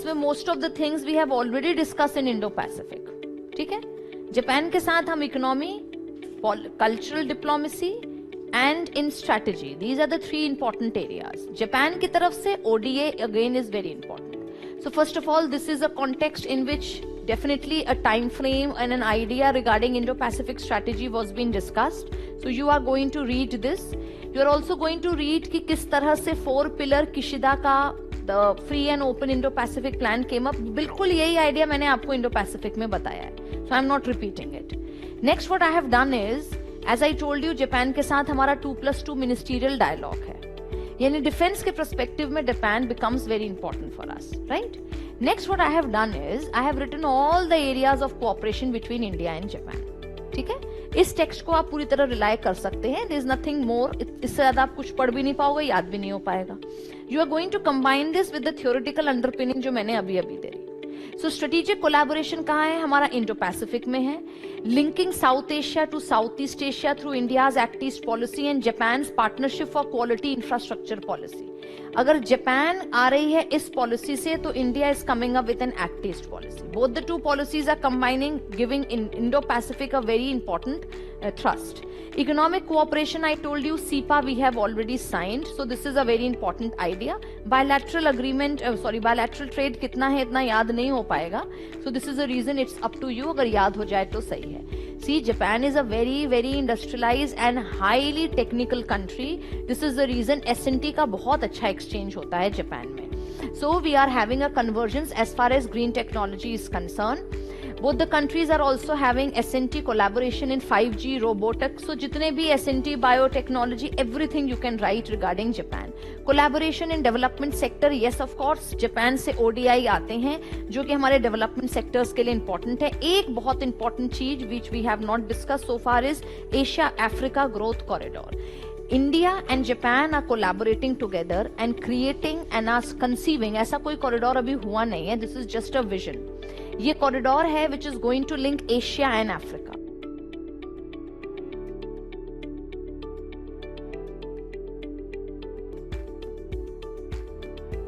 जिसमें most of the things we have already discuss in Indo Pacific. ठीक है, जापान के साथ हम economy, cultural diplomacy and in strategy, these are the 3 important areas. Japan की तरफ से ODA again is very important. So first of all this is a context in which definitely a time frame and an idea regarding Indo-Pacific strategy was being discussed. So you are going to read this. You are also going to read कि किस तरह से 4 pillar Kishida का the free and open Indo-Pacific plan came up. बिल्कुल यही idea मैंने आपको Indo-Pacific में बताया है. So I am not repeating it. Next what I have done is, as I told you, Japan के साथ हमारा 2+2 ministerial dialogue है. यानी डिफेंस के पर्सपेक्टिव में Japan becomes very important for us, right? Next what I have done is I have written all the areas of cooperation between India and Japan. ठीक है, इस टेक्स्ट को आप पूरी तरह रिलाय कर सकते हैं. There is nothing more. इससे ज्यादा आप कुछ पढ़ भी नहीं पाओगे, याद भी नहीं हो पाएगा. You are going to combine this with the theoretical underpinning जो मैंने अभी अभी दे रही. सो स्ट्रेटेजिक कोलैबोरेशन कहाँ है? हमारा इंडो पैसिफिक में है. Linking South Asia to South East Asia through India's Act East policy and Japan partnership for quality infrastructure policy. अगर जापान आ रही है इस पॉलिसी से तो India is coming up with an Act East policy. Both the 2 policies are combining, giving Indo Pacific a very important thrust. Economic cooperation, I told you, CEPA we have already signed, so this is a very important idea. Bilateral agreement, bilateral trade कितना है इतना याद नहीं हो पाएगा, so this is a reason, it's up to you. अगर याद हो जाए तो सही है. See, Japan is a very very industrialized and highly technical country. This is the reason S&T का बहुत अच्छा exchange होता है जापान में. So we are having a convergence as far as green technology is concerned. Both the countries are also having S&T collaboration in 5G, robotics. So जितने भी S&T, biotechnology, everything you can write regarding Japan. Collaboration in development sector, yes of course, Japan से ODI आते हैं जो कि हमारे development sectors के लिए important है. एक बहुत important चीज which we have not discussed so far is Asia-Africa Growth Corridor. India and Japan are collaborating together and creating and are conceiving, ऐसा कोई कॉरिडोर अभी हुआ नहीं है, this is just a vision. ये कॉरिडोर है which is going to link Asia and Africa.